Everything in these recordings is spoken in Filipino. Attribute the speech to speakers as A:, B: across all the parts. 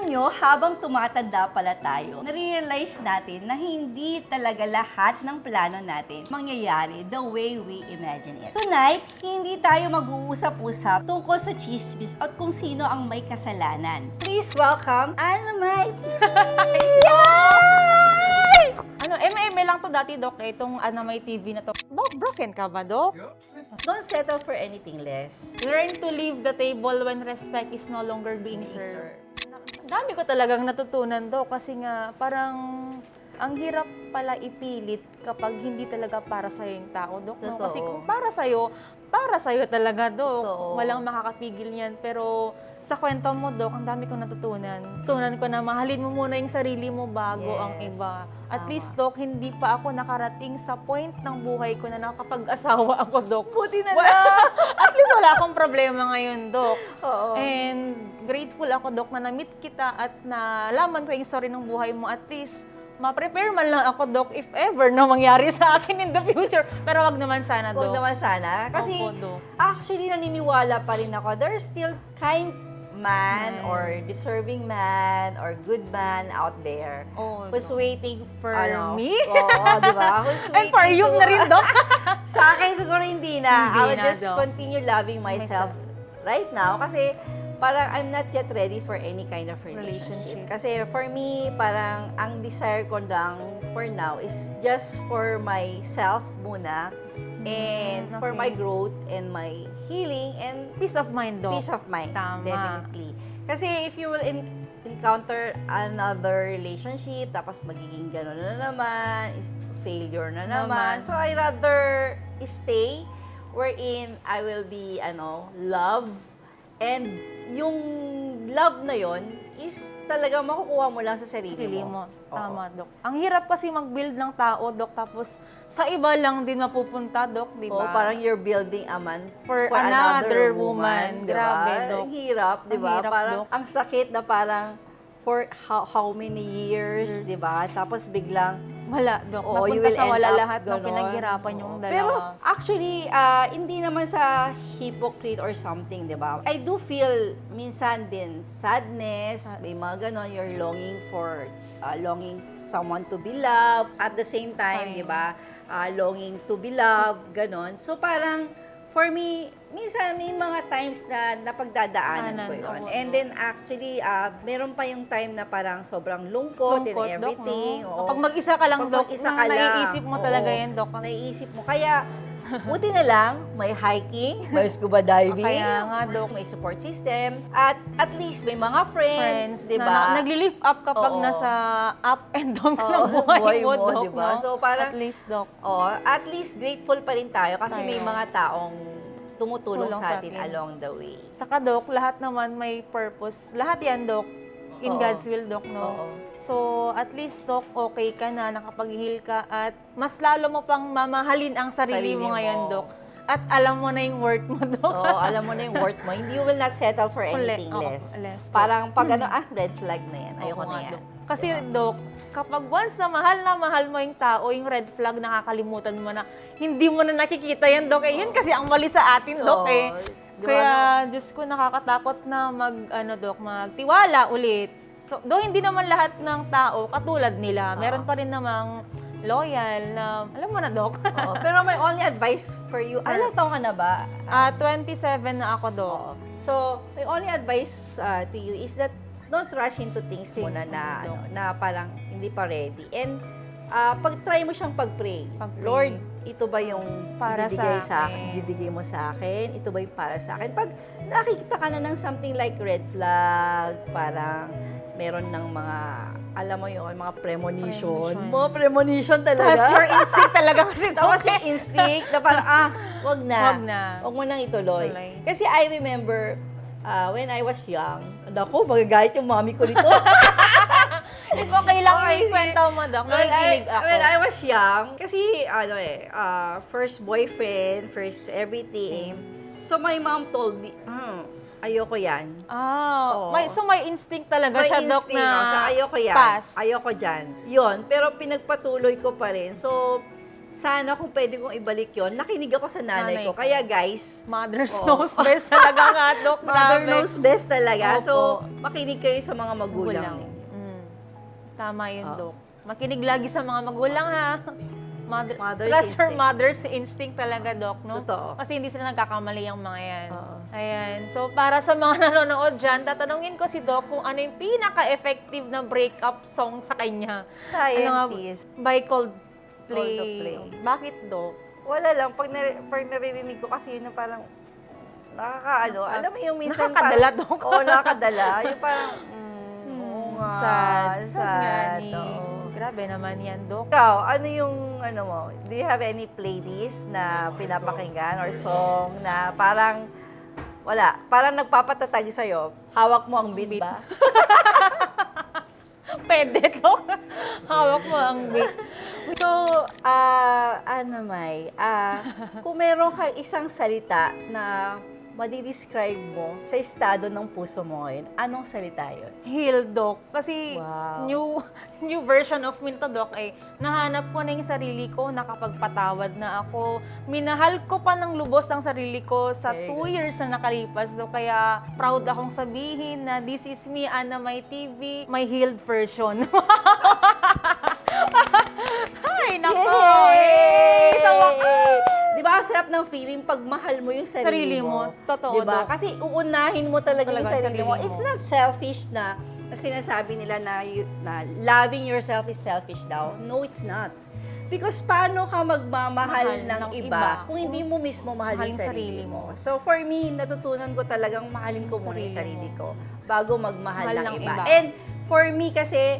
A: Alam nyo, habang tumatanda pala tayo, nare-realize natin na hindi talaga lahat ng plano natin mangyayari the way we imagine it. Tonight, hindi tayo mag-uusap-usap tungkol sa chismis at kung sino ang may kasalanan. Please welcome Anna Mai TV! Yay!
B: Ano, eme lang to dati, Dok, itong Anamay TV na to. Broken ka ba, Dok?
A: Don't settle for anything less.
B: Learn to leave the table when respect is no longer being served. Dami ko talagang natutunan, Dok, kasi nga parang ang hirap pala ipilit kapag hindi talaga para sa'yo yung tao, Dok. No?
A: Totoo.
B: Kasi kung para sa'yo talaga, Dok.
A: Totoo.
B: Walang makakapigil niyan. Pero sa kwento mo, Dok, ang dami kong natutunan. Tunan ko na mahalin mo muna yung sarili mo bago ang
A: Yes.
B: iba. At
A: Tama.
B: least, Dok, hindi pa ako nakarating sa point ng buhay ko na nakapag-asawa ako, Dok.
A: Buti na lang!
B: At least wala akong problema ngayon, Dok.
A: Oo.
B: And grateful ako, Dok, na na-meet kita at nalaman ko yung story ng buhay mo. At least, ma-prepare man lang ako, Dok, if ever na mangyari sa akin in the future. Pero wag naman sana, Dok.
A: Huwag naman sana. Kasi
B: Opo, Dok.
A: actually naniniwala pa rin ako, there's still kind man or deserving man or good man out there
B: Oh,
A: who's
B: Dok.
A: waiting
B: For
A: ano,
B: me?
A: Oo, di ba? Who's
B: And for
A: waiting
B: you
A: to-
B: na rin, Dok.
A: Sa akin siguro hindi na.
B: Hindi
A: I would
B: na,
A: just
B: Dok.
A: continue loving myself right now kasi parang I'm not yet ready for any kind of relationship.
B: Relationship.
A: Kasi for me, parang ang desire ko lang for now is just for myself muna and for
B: okay.
A: my growth and my healing and
B: Peace of mind, Dok.
A: peace of mind.
B: Tama.
A: Definitely. Kasi if you will encounter another relationship, tapos magiging gano'n na naman, is failure na naman.
B: Naman.
A: So, I rather stay wherein I will be, love. And yung love na yon is talaga makukuha mo lang sa sarili
B: Pili
A: mo.
B: mo.
A: Oo.
B: Tama, Dok. Ang hirap kasi mag-build ng tao, Dok, tapos sa iba lang din mapupunta, Dok, di
A: Oo,
B: ba?
A: parang you're building a man
B: For
A: another
B: another woman.
A: di ba?
B: Grabe, Dok.
A: Ang hirap, di
B: Ang
A: ba?
B: hirap,
A: Parang
B: Dok.
A: ang sakit na parang for how many years, di ba? Tapos biglang,
B: Wala, Dok.
A: oo, you
B: Napunta
A: will
B: sa
A: end
B: wala
A: up
B: lahat ng
A: ganon.
B: pinaghirapan yung
A: Oo.
B: dalawa.
A: Pero actually, hindi naman sa hypocrite or something, di ba? I do feel minsan din sadness, may mga ganon, you're longing for, longing someone to be loved. At the same time,
B: Fine.
A: di ba? Longing to be loved, ganon. So parang, for me, minsan may mga times na napagdadaanan ko yun.
B: Oo,
A: And
B: Dok.
A: then actually, meron pa yung time na parang sobrang lungkot, and
B: Dok,
A: everything.
B: no?
A: Oo.
B: Kapag mag-isa ka lang,
A: Pag
B: Dok,
A: mag-isa ka lang,
B: naiisip mo talaga
A: oo,
B: yan, Dok.
A: Naiisip mo. Kaya, buti na lang, may hiking, may scuba diving,
B: Kaya nga, Dok.
A: may support system, at least may mga friends, di
B: na
A: ba?
B: nagli-lift up kapag
A: Oo.
B: nasa up and down ka
A: Oo,
B: ng buhay mo,
A: mo,
B: Dok,
A: di ba?
B: no?
A: So, parang-
B: At least, Dok.
A: At least grateful pa rin tayo kasi may
B: Tayo.
A: mga taong tumutulong
B: Tulong
A: sa
B: sa
A: atin
B: atin.
A: along the way.
B: Saka, Dok, lahat naman may purpose. Lahat yan, Dok. In
A: Oo.
B: God's will, Dok, no?
A: Oo.
B: So, at least, Dok, okay ka na, nakapag-heal ka, at mas lalo mo pang mamahalin ang sarili mo ngayon,
A: mo.
B: Dok. At alam mo na yung worth mo, Dok.
A: Oo, alam mo na yung worth mo. Hindi, you will not settle for anything
B: Oo,
A: less.
B: less, Dok.
A: Parang pag red flag na yan. Ayoko
B: Oo
A: na
B: nga,
A: yan.
B: Dok. Kasi,
A: Diba?
B: Dok, kapag once na mahal mo yung tao, yung red flag, nakakalimutan mo na, hindi mo na nakikita yan, Dok. Yun kasi ang mali sa atin, Dok,
A: Oo. Di ba,
B: Kaya, Diyos ko, nakakatakot na Dok, magtiwala ulit. So, hindi naman lahat ng tao katulad nila. Meron pa rin namang loyal na, alam mo na, Dok.
A: Oo, pero my only advice for you, ilang taon ka na ba?
B: 27 na ako, Dok.
A: Oo. So, my only advice to you is that don't rush into things muna na,
B: Dok.
A: na parang hindi pa ready. And pag-try mo siyang pag-pray.
B: Pag-pray.
A: Lord, ito ba yung
B: Para
A: ibibigay
B: sa
A: sa akin?
B: akin.
A: Ibibigay mo sa akin? Ito ba yung para sa akin? Pag nakikita ka na ng something like red flag, parang meron ng mga, alam mo yun, mga premonition.
B: Premonition.
A: Mga premonition talaga.
B: Tapos your instinct talaga kasi, Dok.
A: Tapos yung instinct na parang, wag na.
B: Wag na.
A: Wag mo nang ituloy.
B: Tuloy.
A: Kasi I remember, when I was young, ako, magagalit yung mami ko nito.
B: If okay lang
A: Okay.
B: yung kwento mo, Dok. Nakikinig ako.
A: When I was young, kasi, first boyfriend, first everything. So, my mom told me, ayoko yan. Oo.
B: So may instinct talaga
A: May
B: siya, Dok,
A: instinct,
B: na
A: so ayoko yan.
B: pass.
A: Ayoko dyan. Yun. Pero pinagpatuloy ko pa rin. So, sana kung pwede kong ibalik yon, nakinig ako sa nanay
B: Nanay
A: ko.
B: ko.
A: Kaya guys,
B: Mother's
A: Oo.
B: knows best talaga nga, Dok.
A: mother
B: Grabe.
A: knows best talaga.
B: Opo.
A: So, makinig kayo sa mga magulang.
B: Tama yun,
A: Oo.
B: Dok. Makinig lagi sa mga magulang, ha?
A: Mother's
B: Trust her
A: instinct.
B: mother's instinct talaga, Dok, no?
A: Totoo.
B: Kasi hindi sila nagkakamali ang mga yan.
A: Oo.
B: Ayan. So, para sa mga nanonood dyan, tatanungin ko si Doc kung ano yung pinaka-effective na breakup song sa kanya.
A: Scientist.
B: By Coldplay.
A: Coldplay.
B: Bakit, Doc?
A: Wala lang. Pag naririnig ko kasi yun yung parang nakakaano. Alam mo yung minsan
B: Nakakadala,
A: parang,
B: Dok.
A: Oo, nakakadala. Yung parang, oo nga.
B: Sad nga ni.
A: oo.
B: Grabe naman yan, Doc.
A: Ikaw, ano yung, ano mo, do you have any playlist na pinapakinggan or song na parang, wala, parang nagpapatatag sa'yo, hawak mo ang beat ba?
B: Pwede, Doc. Hawak mo ang beat.
A: So, May, kung meron kang isang salita na madidescribe mo sa estado ng puso mo ngayon, anong salita yun?
B: Heal, Doc. Kasi
A: Wow.
B: new version of me to, Doc, ay nahanap ko na yung sarili ko, nakapagpatawad na ako. Minahal ko pa ng lubos ang sarili ko sa
A: Very
B: 2 years na nakalipas. So, kaya proud akong sabihin na this is me, Ana May TV, my healed version. Ay, nako!
A: Yay!
B: Sa wakas!
A: Di ba, ang sarap ng feeling pag mahal mo yung sarili,
B: Sarili mo. Totoo,
A: Di ba?
B: Dok.
A: Kasi uunahin mo talaga yung
B: Talaga,
A: sarili mo.
B: sarili mo.
A: It's not selfish na sinasabi nila na loving yourself is selfish daw. No, it's not. Because paano ka magmamahal
B: Mahal
A: ng
B: ng
A: iba
B: iba
A: kung hindi mo mismo mahal
B: mahal
A: yung
B: yung
A: sarili
B: sarili
A: mo?
B: mo.
A: So for me, natutunan ko talagang mahalin ko muna yung
B: Sarili
A: sarili ko bago magmahal
B: Mahal
A: ng
B: ng
A: iba.
B: iba.
A: And for me kasi,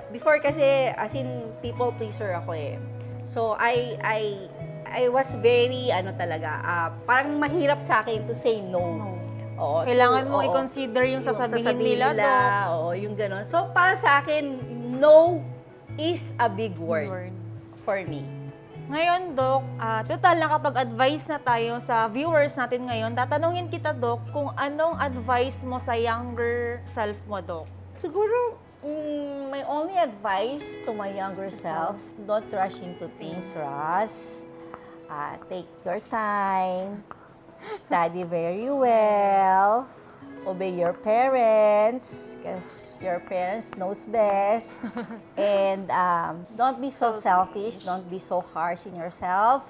A: before kasi, as in, people pleaser ako eh. So I was very, parang mahirap sa akin to say no. Oo,
B: Kailangan
A: to-
B: mong
A: oo.
B: i-consider yung sasabihin nila, Doc.
A: Oo, yung gano'n. So, para sa akin, no is a big word for me.
B: Ngayon, Doc, total nakapag-advise na tayo sa viewers natin ngayon. Tatanungin kita, Doc, kung anong advice mo sa younger self mo, Doc.
A: Siguro, my only advice to my younger self, don't rush into things, Ross. Take your time, study very well, obey your parents, because your parents knows best. And don't be so selfish, don't be so harsh in yourself,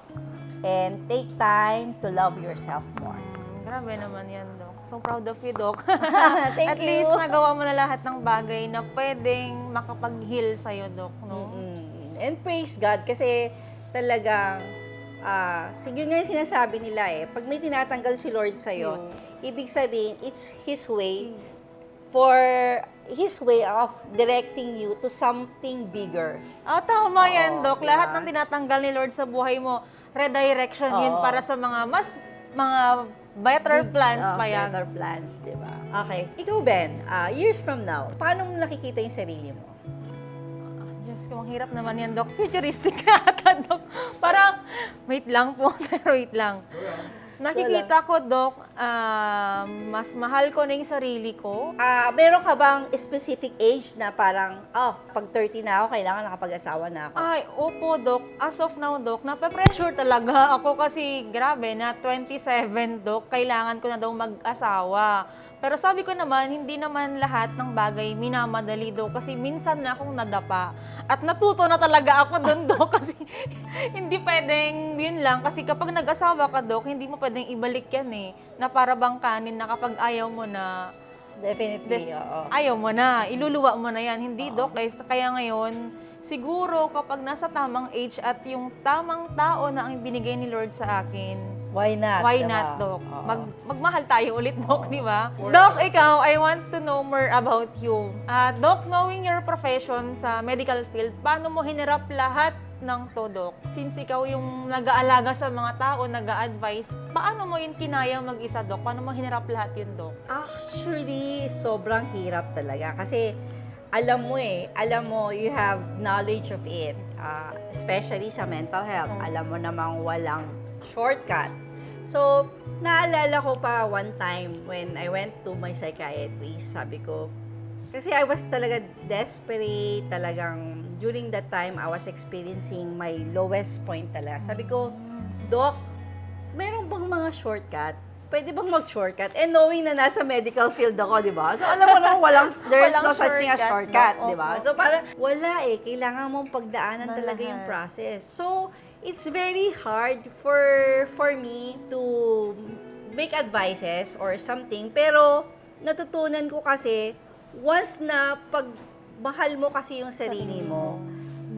A: and take time to love yourself more.
B: Grabe naman yan, Doc. So proud of you, Doc.
A: Thank
B: At
A: you.
B: least nagawa mo na lahat ng bagay na pwedeng makapag-heal sa'yo, Doc, no?
A: And praise God kasi talagang yun nga yung sinasabi nila eh. Pag may tinatanggal si Lord sa'yo, ibig sabihin, it's His way of directing you to something bigger.
B: Tama yan,
A: Oo,
B: Doc.
A: diba?
B: Lahat ng tinatanggal ni Lord sa buhay mo, redirection yun
A: Oo.
B: para sa mga better plans pa yan.
A: Better plans, di ba? Okay. Ikaw, Ben, years from now, paano mo nakikita yung sarili mo?
B: Diyos ko, ang hirap naman yan, Doc. Futuristic na ata, Doc. Parang, wait lang po, sir, wait lang. Nakikita ko, Doc, mas mahal ko na yung sarili ko.
A: Meron ka bang specific age na parang, pag 30 na ako, kailangan nakapag-asawa na ako?
B: Ay, opo, Doc. As of now, Doc, nape-pressure talaga ako kasi grabe na 27, Doc, kailangan ko na daw mag-asawa. Pero sabi ko naman, hindi naman lahat ng bagay minamadali, Doc, kasi minsan na akong nadapa. At natuto na talaga ako doon, Doc, kasi hindi pwedeng yun lang. Kasi kapag nag-asawa ka, Doc, hindi mo pwedeng ibalik yan eh. Na para bang kanin na kapag ayaw mo na,
A: Definitely, oo.
B: ayaw mo na, iluluwa mo na yan. Hindi, Doc, kaya ngayon, siguro kapag nasa tamang age at yung tamang tao na ang binigay ni Lord sa akin,
A: Why not?
B: why
A: diba?
B: not, Doc?
A: Oo.
B: Magmahal tayo ulit, Doc, di ba? Doc, ikaw, I want to know more about you. Doc, knowing your profession sa medical field, paano mo hinirap lahat ng to, Doc? Since ikaw yung nag-aalaga sa mga tao, nag-a-advise, paano mo yun kinaya mag-isa, Doc? Paano mo hinirap lahat yun, Doc?
A: Actually, sobrang hirap talaga. Kasi, alam mo, you have knowledge of it. Especially sa mental health. Alam mo namang walang shortcut. So, naalala ko pa one time when I went to my psychiatrist, sabi ko, kasi I was talaga desperate, talagang during that time, I was experiencing my lowest point talaga. Sabi ko, Doc, meron bang mga shortcut? Pwede bang mag-shortcut? And knowing na nasa medical field ako, di ba? So, alam mo naman, there's no such thing as shortcut,
B: no?
A: di ba? So, parang wala eh. Kailangan mong pagdaanan talaga yung process. So, it's very hard for me to make advices or something. Pero, natutunan ko kasi, once na pagmahal mo kasi yung sarili mo,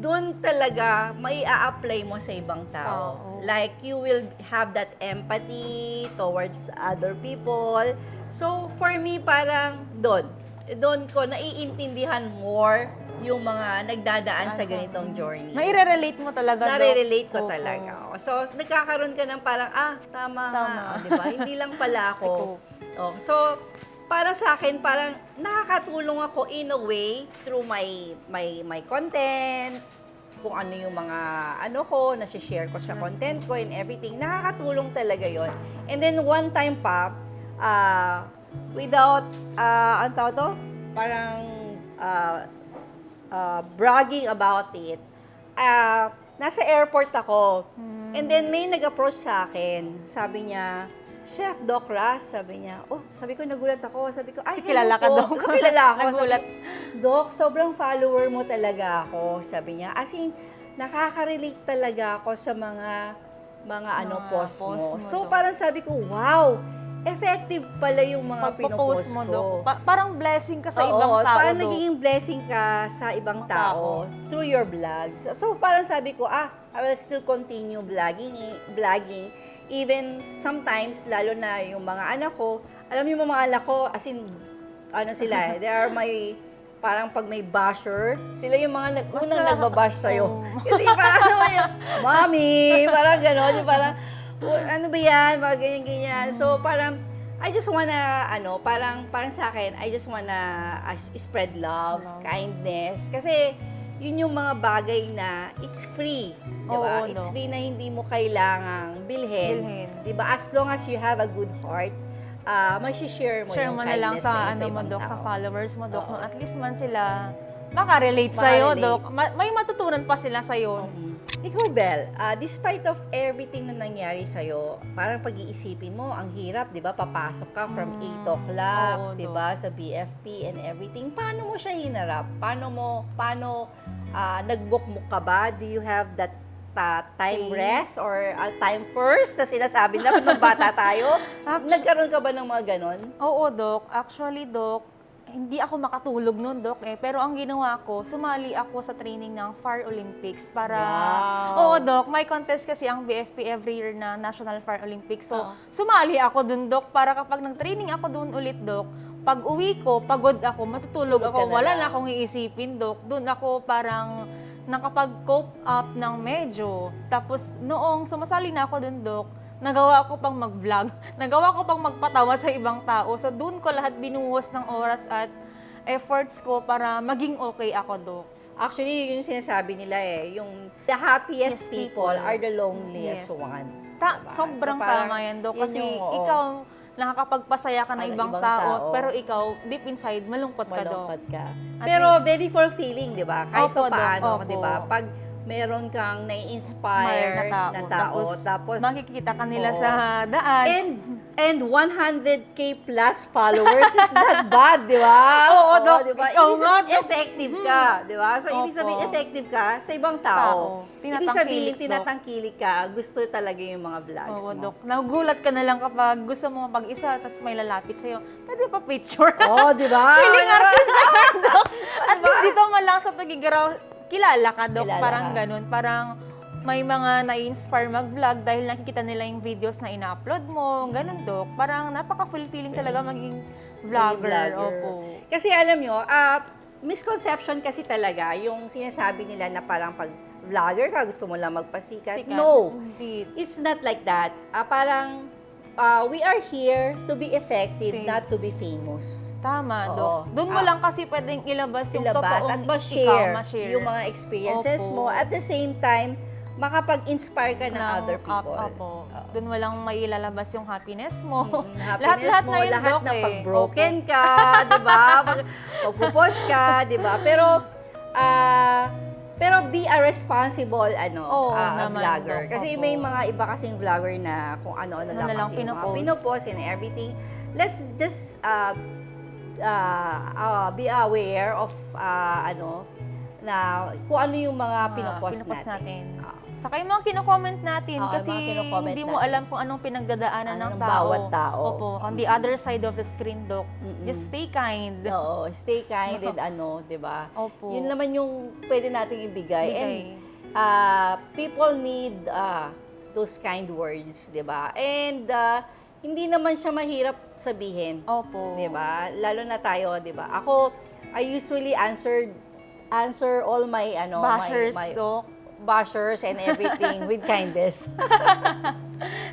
A: doon talaga may a-apply mo sa ibang tao. Like, you will have that empathy towards other people. So, for me, parang doon ko naiintindihan more yung mga nagdadaan sa ganitong journey.
B: Nai-relate mo talaga,
A: Nare-relate ko talaga. So, nagkakaroon ka ng parang, tama. Nga, di ba? Hindi lang pala ako. So, para sa akin, parang nakakatulong ako in a way through my content, kung ano yung mga ko, nasi-share ko sa content ko and everything. Nakakatulong talaga yon. And then one time pa, without, ang tawag to? Parang bragging about it, nasa airport ako. And then may nag-approach sa akin. Sabi niya, Chef, Doc Ras, sabi niya. Sabi ko, nagulat ako. Sabi ko, ay,
B: kilala ka, Doc.
A: Kilala ako.
B: Nagulat.
A: Sabi, Doc, sobrang follower mo talaga ako. Sabi niya, as in, nakaka-relate talaga ako sa mga post mo. So, parang sabi ko, wow, effective pala yung mga pinopost
B: mo,
A: ko.
B: Doc. Parang blessing ka sa ibang tao,
A: parang
B: Doc.
A: nagiging blessing ka sa ibang tao through your vlogs. So, parang sabi ko, I will still continue vlogging. Even sometimes, lalo na yung mga anak ko, alam mo yung mga anak ko, as in, sila, they are my, parang pag may basher, sila yung mga unang nagbabash sa'yo. Kasi parang, Mommy, parang gano'n, yung parang, ano ba yan, mga ganyan-ganyan. So, parang, I just wanna, parang sa akin, I just wanna spread love, kindness. Kasi, yun yung mga bagay na it's free. Diba? It's free na hindi mo kailangang bilhin. Diba? As long as you have a good heart, share mo yung
B: na lang
A: kindness
B: sa
A: na ibang
B: Doc,
A: tao.
B: sa followers mo, Doc. At least man sila makarelate sa'yo, Doc. May matutunan pa sila sa'yo.
A: Ikaw, Bel, despite of everything na nangyari sa'yo, parang pag-iisipin mo, ang hirap, di ba? Papasok ka from 8 o'clock, di ba? Sa BFP and everything. Paano mo siya hinarap? Paano nag-book mo ka ba? Do you have that time rest or time first na sinasabi na nung bata tayo? Nagkaroon ka ba ng mga ganon?
B: Oo, Doc. Actually, Doc, hindi ako makatulog noon, Doc. Pero ang ginawa ko, sumali ako sa training ng Far Olympics para...
A: Wow!
B: Oo, Doc. May contest kasi ang BFP every year na National Far Olympics. So, sumali ako dun, Doc, para kapag nag-training ako dun ulit, Doc, pag uwi ko, pagod ako, matutulog ako, wala na akong iisipin, Doc. Dun ako parang nakapag-cope up ng medyo. Tapos, noong sumasali na ako dun, Doc, nagawa ko pang mag-vlog, nagawa ko pang magpatawa sa ibang tao. So, doon ko lahat binuhos ng oras at efforts ko para maging okay ako, Doc.
A: Actually, yun yung sinasabi nila yung the happiest people are the loneliest one. Diba?
B: Sobrang tama yan, Doc. Kasi ikaw, nakakapagpasaya ka ng ibang tao, pero ikaw, deep inside, malungkot ka, Doc.
A: Pero very fulfilling, di ba? Kahit pa paano,
B: Doc,
A: di ba? Pag meron kang nai-inspire na tao, tapos
B: makikita ka nila sa daan.
A: And 100K plus followers is not bad, di ba?
B: Oo, Doc.
A: Diba?
B: Ikaw
A: Ibig sabihin, effective ka, di ba? So, ibig sabihin, effective ka sa ibang tao. Ibig sabihin, tinatangkilik ka, gusto talaga yung mga vlogs mo.
B: Doc. Nagugulat ka na lang kapag gusto mo mag-isa, tapos may lalapit sa'yo. Pwede pa picture.
A: Di ba?
B: Feeling artist ka, Doc. At least dito man lang sa Tugigaraw, kilala ka, Doc. Parang ganun. Parang may mga na-inspire mag-vlog dahil nakikita nila yung videos na ina-upload mo. Ganun, Doc. Parang napaka-fulfilling talaga maging vlogger. Opo.
A: Kasi alam nyo, misconception kasi talaga yung sinasabi nila na parang pag vlogger ka, gusto mo lang magpasikat. No, it's not like that. Parang we are here to be effective, not to be famous.
B: Tama, Doc. Doon mo lang kasi pwedeng ilabas yung totoong
A: at ma-share
B: ma-share
A: yung mga experiences mo. At the same time, makapag-inspire ka ng other people.
B: Doon mo lang may ilalabas yung happiness mo.
A: Lahat
B: na yun,
A: lahat
B: Doc,
A: na pag-broken ka, di ba? Pag-post ka, di ba? Pero Pero be a responsible
B: Oo, naman,
A: vlogger.
B: Dok.
A: Kasi
B: Opo.
A: may mga iba kasing vlogger na kung ano-ano
B: Ano
A: lang
B: na lang
A: kasi yung mga
B: pinopost.
A: pinopost and everything. Let's just be aware of na kung ano yung mga pinopost natin.
B: Saka yung mga kino-comment natin
A: Oo,
B: kasi
A: yung mga kino-comment
B: hindi mo
A: natin.
B: alam kung anong pinagdadaanan
A: Ano
B: ng
A: ng
B: tao.
A: bawat tao.
B: Opo, on the other side of the screen, Dok. Just stay kind.
A: Oo, stay kind and di ba?
B: Opo.
A: Yun naman yung pwede nating ibigay. And people need those kind words, di ba? And hindi naman siya mahirap sabihin.
B: Opo.
A: Di ba? Lalo na tayo, di ba? Ako, I usually answer all my
B: Bashers,
A: my
B: Dok.
A: bashers and everything with kindness.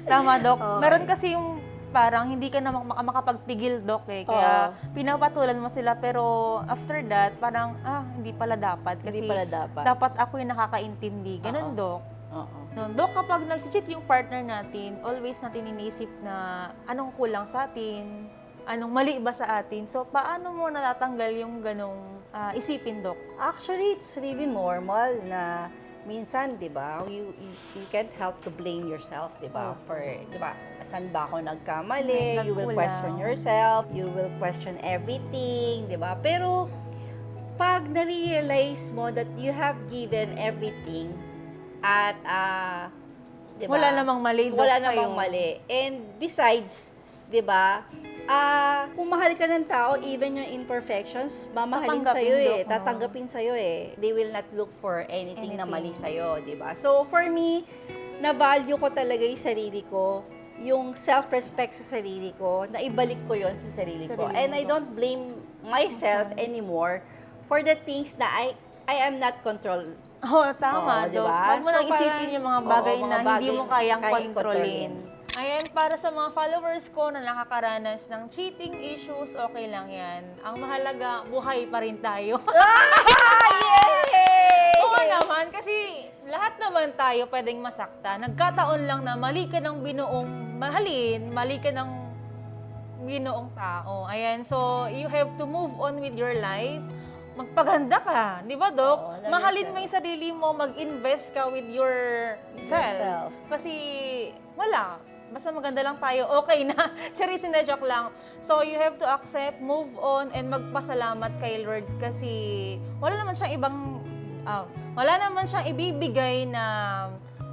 B: Tama, Dok.
A: Oo.
B: Meron kasi yung parang hindi ka na makapagpigil, Dok, eh. Kaya pinapatulan mo sila, pero after that, parang, hindi pala dapat. Kasi
A: Hindi pala dapat.
B: dapat ako yung nakakaintindi. Ganun, Dok.
A: Oo.
B: No, Dok, kapag nag-cheat yung partner natin, always natin iniisip na anong kulang sa atin, anong mali ba sa atin. So, paano mo natatanggal yung ganong isipin, Dok?
A: Actually, it's really normal na minsan, 'di ba? You can't help to blame yourself, 'di ba? For, 'di ba? Saan ba ako nagkamali? You will
B: Nagkulang.
A: question yourself, you will question everything, 'di ba? Pero pag na-realize mo that you have given everything at 'di ba?
B: Wala namang mali, Dok,
A: Wala
B: sa'yo.
A: namang mali. And besides, 'di ba? Kung mahal ka ng tao, even yung imperfections, mamahalin
B: Tatanggapin,
A: sa'yo
B: Dok, no?
A: tatanggapin sa'yo They will not look for anything na mali
B: Anything.
A: sa'yo, di ba? So, for me, na-value ko talaga yung sarili ko, yung self-respect sa sarili ko, na ibalik ko yon sa sarili ko.
B: Sarili
A: And
B: mo,
A: I
B: Dok.
A: don't blame myself anymore for the things na I am not control.
B: Oo, tama,
A: Oo,
B: Dok.
A: diba?
B: Huwag mo
A: So,
B: nang isipin
A: parang-
B: yung mga bagay
A: oo,
B: na
A: mga
B: hindi mo
A: bagay
B: kayang
A: kayang
B: kontrolin. Ayan, para sa mga followers ko na nakakaranas ng cheating issues, okay lang yan. Ang mahalaga, buhay pa rin tayo.
A: Yay!
B: Oo naman, kasi lahat naman tayo pwedeng masakta. Nagkataon lang na mali ka ng binuong mahalin, mali ka ng binuong tao. Ayan, so you have to move on with your life. Magpaganda ka, di ba, Dok?
A: Oo, love
B: Mahalin
A: yourself.
B: mo yung sarili mo, mag-invest ka with yourself.
A: Yourself.
B: Kasi wala. Basta maganda lang tayo, okay na. Charisin na joke lang. So, you have to accept, move on, and magpasalamat kay Lord kasi wala naman siyang ibibigay na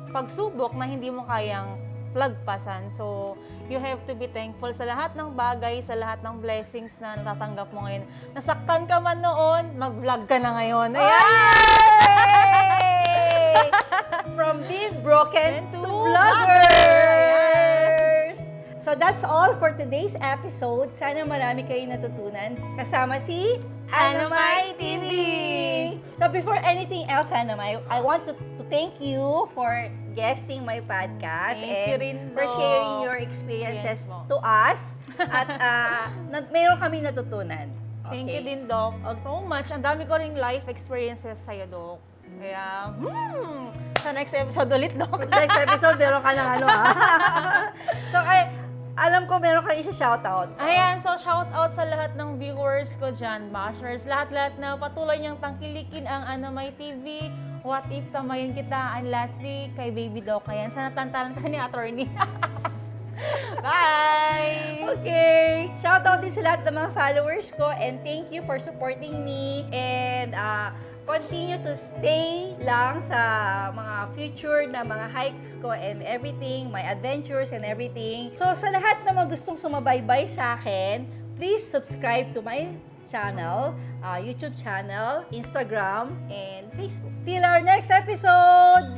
B: pagsubok na hindi mo kayang lagpasan. So, you have to be thankful sa lahat ng bagay, sa lahat ng blessings na natatanggap mo ngayon. Nasaktan ka man noon, mag-vlog ka na ngayon.
A: Yay! From being broken to vloggers! So that's all for today's episode. Sana marami kayong natutunan. Kasama si Anamay TV! So before anything else, Anamay, I want to thank you for guesting my podcast
B: Thank you
A: and
B: rin,
A: for
B: Dok.
A: sharing your experiences
B: Yes, po.
A: to us. At mayroon kami natutunan.
B: Thank
A: Okay.
B: you din, Doc. So much. Ang dami ko ring life experiences sa'yo, Doc. Kaya, sa next episode ulit, Doc.
A: Next episode, meron ka ng ano So, alam ko meron kang isa-shoutout.
B: Ayan, so shout out sa lahat ng viewers ko dyan, bashers. Lahat-lahat na patuloy niyang tangkilikin ang Anamay TV. What if tamayin kita? And lastly, kay Baby Doc. Ayan, sana tantalan ka ni attorney. Bye!
A: Okay. Shoutout din sa lahat ng mga followers ko and thank you for supporting me and continue to stay lang sa mga future na mga hikes ko and everything, my adventures and everything. So, sa lahat na mga gustong sumabaybay sa akin, please subscribe to my channel, YouTube channel, Instagram, and Facebook. Till our next episode!